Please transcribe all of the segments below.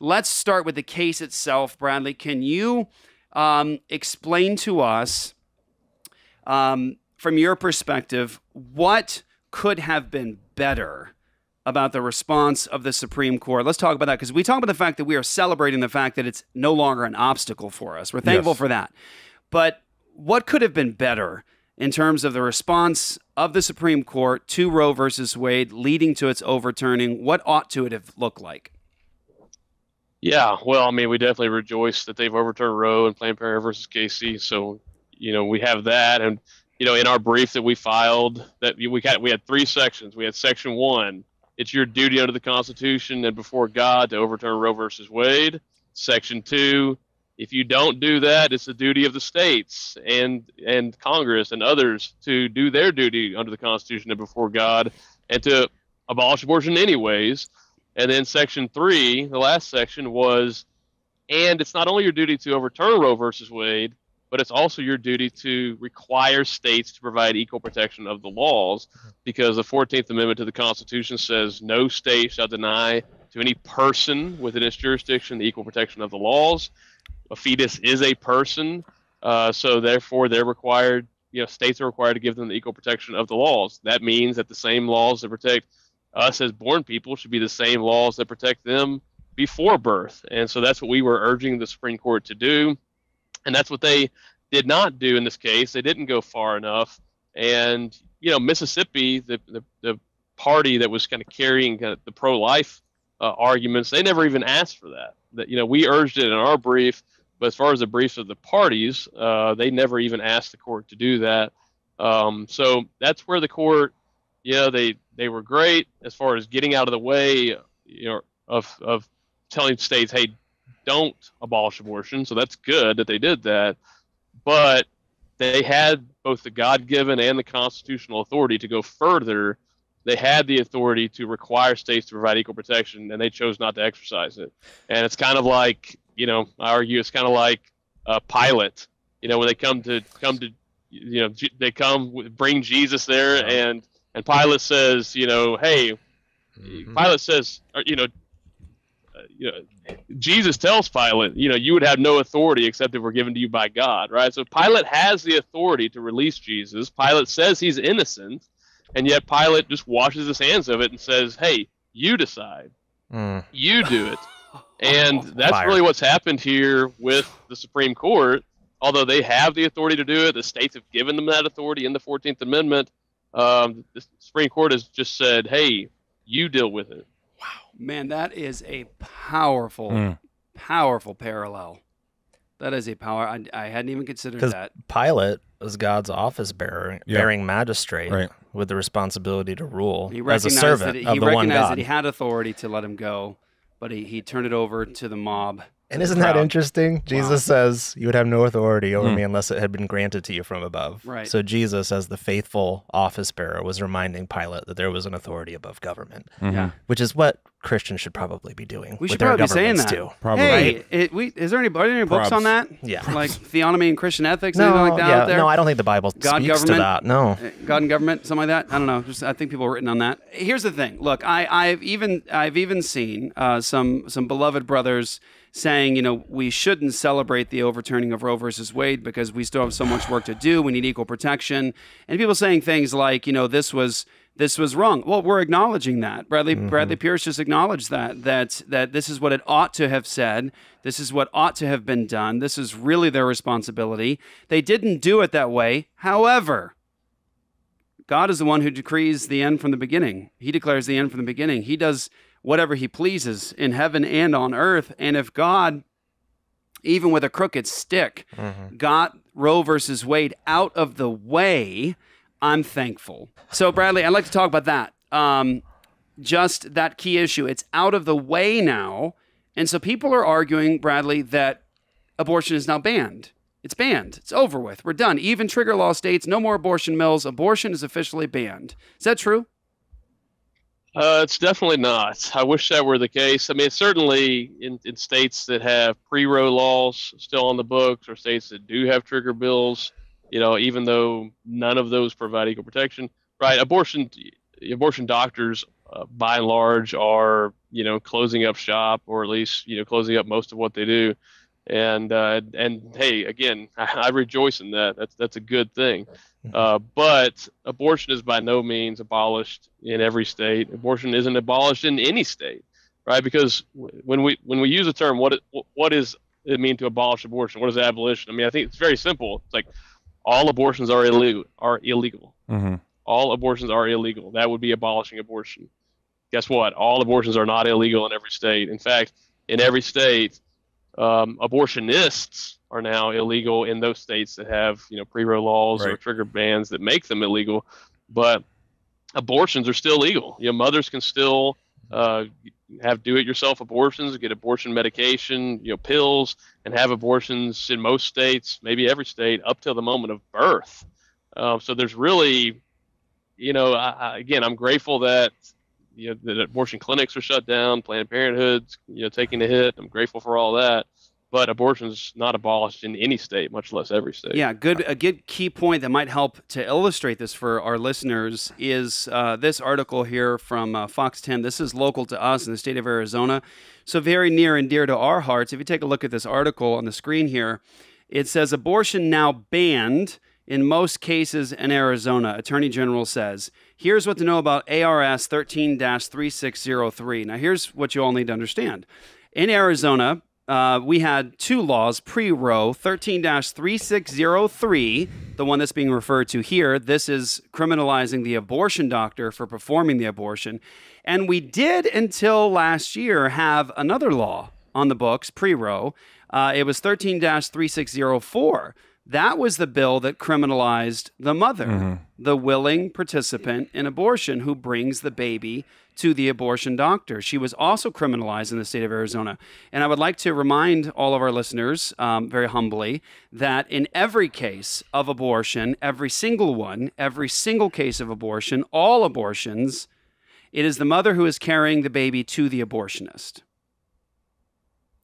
let's start with the case itself. Bradley, can you explain to us, from your perspective, what could have been better about the response of the Supreme Court? Let's talk about that, because we talk about the fact that we are celebrating the fact that it's no longer an obstacle for us. We're thankful for that. But what could have been better in terms of the response of the Supreme Court to Roe versus Wade, leading to its overturning? What ought to it have looked like? Yeah, well, I mean, we definitely rejoice that they've overturned Roe and Planned Parenthood versus Casey. So, we have that. And, in our brief that we filed, that we had 3 sections. We had section 1, it's your duty under the Constitution and before God to overturn Roe versus Wade. Section 2, if you don't do that, it's the duty of the states and Congress and others to do their duty under the Constitution and before God and to abolish abortion anyways. And then section 3, the last section, was, and it's not only your duty to overturn Roe versus Wade, but it's also your duty to require states to provide equal protection of the laws, because the 14th Amendment to the Constitution says no state shall deny to any person within its jurisdiction the equal protection of the laws. A fetus is a person, so therefore they're required, states are required to give them the equal protection of the laws. That means that the same laws that protect us as born people should be the same laws that protect them before birth. And so that's what we were urging the Supreme Court to do. And that's what they did not do in this case. They didn't go far enough. And, Mississippi, the party that was kind of carrying the pro-life arguments, they never even asked for that. We urged it in our brief, but as far as the briefs of the parties, they never even asked the court to do that. So that's where the court, they were great as far as getting out of the way, of telling states, hey, don't abolish abortion. So that's good that they did that. But they had both the God-given and the constitutional authority to go further. They had the authority to require states to provide equal protection, and they chose not to exercise it. And it's kind of like, I argue it's kind of like Pilate, when they come to, they bring Jesus there, and Pilate says, hey, Pilate says, Jesus tells Pilate, you would have no authority except if we're given to you by God, right? So Pilate has the authority to release Jesus. Pilate says he's innocent, and yet Pilate just washes his hands of it and says, hey, you decide. You do it. And that's really what's happened here with the Supreme Court. Although they have the authority to do it, the states have given them that authority in the 14th Amendment. The Supreme Court has just said, hey, you deal with it. Wow. Man, that is a powerful, powerful parallel. That is a power. I hadn't even considered that. Pilate was God's office bearing magistrate with the responsibility to rule as a servant of the one God. He recognized that he had authority to let him go, but he turned it over to the mob. And isn't that interesting? Jesus says, you would have no authority over me unless it had been granted to you from above. Right. So Jesus, as the faithful office bearer, was reminding Pilate that there was an authority above government, which is what Christians should probably be doing. We should probably be saying that. Too. Probably. Hey, are there any books on that? Yeah. Like theonomy and Christian ethics, anything like that out there? No, I don't think the Bible speaks to that. No. God and government, something like that? I don't know. I think people have written on that. Here's the thing. Look, I've even seen some beloved brothers saying, we shouldn't celebrate the overturning of Roe versus Wade because we still have so much work to do. We need equal protection. And people saying things like, this was wrong. Well, we're acknowledging that. Bradley Pierce just acknowledged that this is what it ought to have said. This is what ought to have been done. This is really their responsibility. They didn't do it that way. However, God is the one who decrees the end from the beginning. He declares the end from the beginning. He does whatever he pleases in heaven and on earth. And if God, even with a crooked stick, got Roe versus Wade out of the way, I'm thankful. So, Bradley, I'd like to talk about that. Just that key issue. It's out of the way now. And so people are arguing, Bradley, that abortion is now banned. It's banned. It's over with. We're done. Even trigger law states, no more abortion mills. Abortion is officially banned. Is that true? It's definitely not. I wish that were the case. I mean, certainly in states that have pre-Roe laws still on the books, or states that do have trigger bills, even though none of those provide equal protection, right? Abortion doctors by and large are, closing up shop, or at least, closing up most of what they do. And hey, again, I rejoice in that. That's a good thing. But abortion is by no means abolished in every state. Abortion isn't abolished in any state, right? Because when we use the term, what does it mean to abolish abortion? What is abolition? I mean, I think it's very simple. It's like all abortions are illegal. Mm-hmm. All abortions are illegal. That would be abolishing abortion. Guess what? All abortions are not illegal in every state. In fact, in every state, abortionists are now illegal in those states that have, pre-row laws or trigger bans that make them illegal. But abortions are still legal. Mothers can still have do-it-yourself abortions, get abortion medication, pills, and have abortions in most states, maybe every state, up till the moment of birth. So there's really, again, I'm grateful that that abortion clinics are shut down, Planned Parenthood's taking a hit. I'm grateful for all that. But abortion's not abolished in any state, much less every state. Yeah, a good key point that might help to illustrate this for our listeners is this article here from Fox 10. This is local to us in the state of Arizona, so very near and dear to our hearts. If you take a look at this article on the screen here, it says abortion now banned in most cases in Arizona, Attorney General says. Here's what to know about ARS 13-3603. Now, here's what you all need to understand. In Arizona, we had two laws pre-Roe, 13-3603, the one that's being referred to here. This is criminalizing the abortion doctor for performing the abortion. And we did, until last year, have another law on the books, pre-Roe. It was 13-3604. That was the bill that criminalized the mother, the willing participant in abortion who brings the baby to the abortion doctor. She was also criminalized in the state of Arizona. And I would like to remind all of our listeners, very humbly, that in every case of abortion, every single case of abortion, all abortions, it is the mother who is carrying the baby to the abortionist.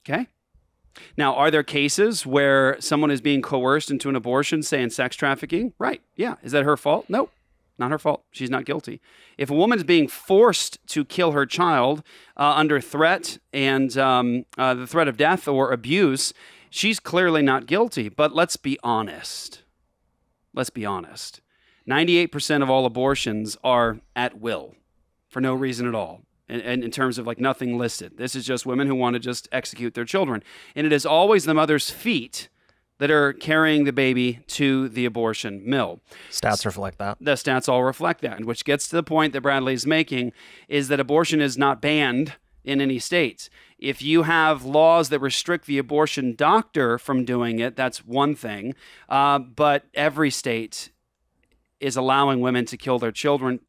Okay? Now, are there cases where someone is being coerced into an abortion, say in sex trafficking? Right. Yeah. Is that her fault? Nope. Not her fault. She's not guilty. If a woman is being forced to kill her child under threat and the threat of death or abuse, she's clearly not guilty. But let's be honest. 98% of all abortions are at will for no reason at all. And in terms of like nothing listed. This is just women who want to just execute their children. And it is always the mother's feet that are carrying the baby to the abortion mill. Stats reflect that. The stats all reflect that, which gets to the point that Bradley's making, is that abortion is not banned in any states. If you have laws that restrict the abortion doctor from doing it, that's one thing. But every state is allowing women to kill their children